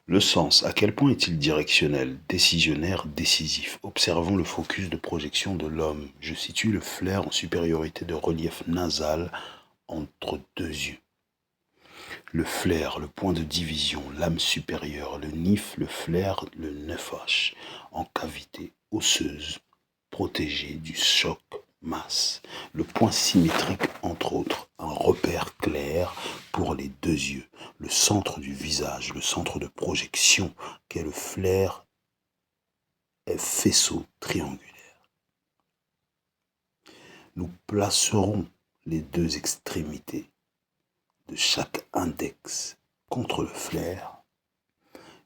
Le sens, à quel point est-il directionnel, décisionnaire, décisif? Observons le focus de projection de l'homme. Je situe le flair en supériorité de relief nasal entre deux yeux. Le flair, le point de division, l'âme supérieure, le nif, le flair, le nephash, en cavité osseuse, protégé du choc masse. Le point symétrique, entre autres, un repère clair pour les deux yeux. Le centre du visage, le centre de projection qu'est le flair, est faisceau triangulaire. Nous placerons les deux extrémités de chaque index contre le flair.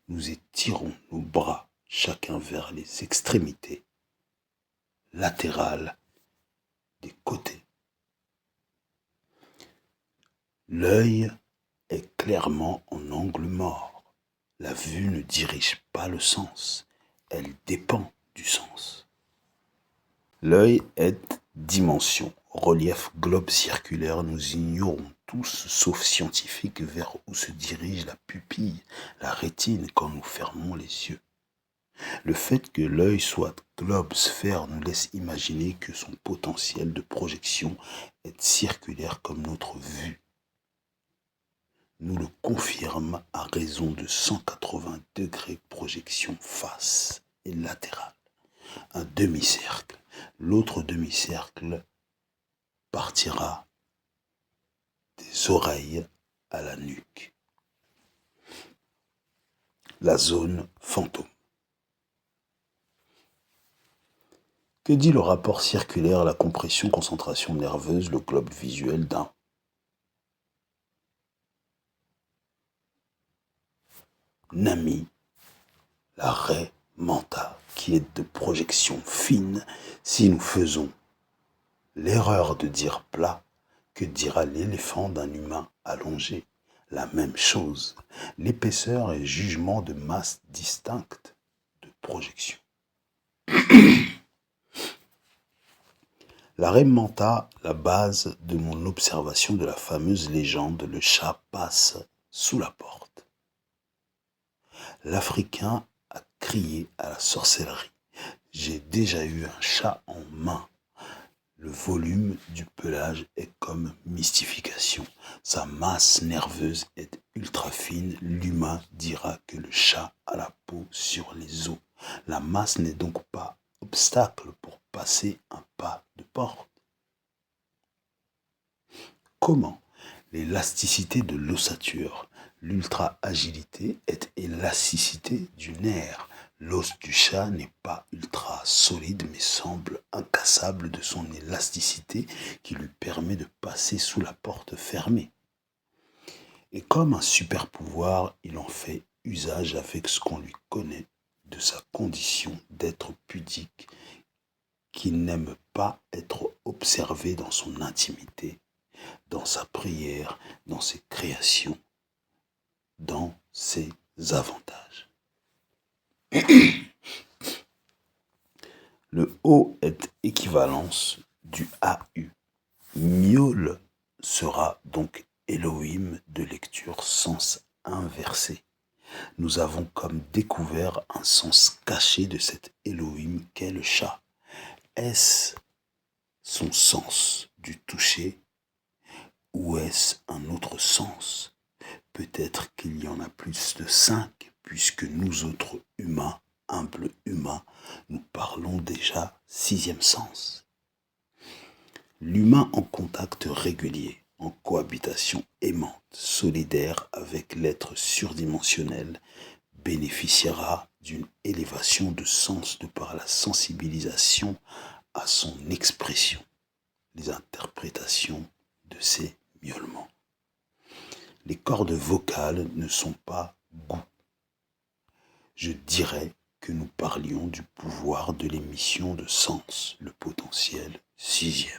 Nous étirons nos bras chacun vers les extrémités latérales des côtés. L'œil est clairement en angle mort. La vue ne dirige pas le sens, elle dépend du sens. L'œil est dimension, relief globe circulaire. Nous ignorons tous, sauf scientifiques, vers où se dirige la pupille, la rétine, quand nous fermons les yeux. Le fait que l'œil soit globe sphère nous laisse imaginer que son potentiel de projection est circulaire comme notre vue nous le confirme à raison de 180 degrés de projection face et latérale. Un demi-cercle. L'autre demi-cercle partira des oreilles à la nuque. La zone fantôme. Que dit le rapport circulaire, la compression-concentration nerveuse, le globe visuel d'un ami, la raie mentale, qui est de projection fine? Si nous faisons l'erreur de dire plat, que dira l'éléphant d'un humain allongé? La même chose. L'épaisseur est jugement de masse distincte de projection. La raie menta, la base de mon observation de la fameuse légende, le chat passe sous la porte. L'Africain a crié à la sorcellerie. J'ai déjà eu un chat en main. Le volume du pelage est comme mystification. Sa masse nerveuse est ultra fine. L'humain dira que le chat a la peau sur les os. La masse n'est donc pas obstacle pour passer un pas de porte. Comment? L'élasticité de l'ossature. L'ultra-agilité est élasticité du nerf. L'os du chat n'est pas ultra solide mais semble incassable de son élasticité qui lui permet de passer sous la porte fermée. Et comme un super pouvoir, il en fait usage avec ce qu'on lui connaît de sa condition d'être pudique, qu'il n'aime pas être observé dans son intimité, dans sa prière, dans ses créations, dans ses avantages. Le O est équivalence du AU. Miaule sera donc Elohim de lecture sens inversé. Nous avons comme découvert un sens caché de cet Elohim qu'est le chat. Est-ce son sens du toucher ou est-ce un autre sens? Peut-être qu'il y en a plus de 5, puisque nous autres humains, humbles humains, nous parlons déjà 6e sens. L'humain en contact régulier, en cohabitation aimante, solidaire avec l'être surdimensionnel, bénéficiera d'une élévation de sens de par la sensibilisation à son expression, les interprétations de ses miaulements. Les cordes vocales ne sont pas goût. Je dirais que nous parlions du pouvoir de l'émission de sens, le potentiel 6e.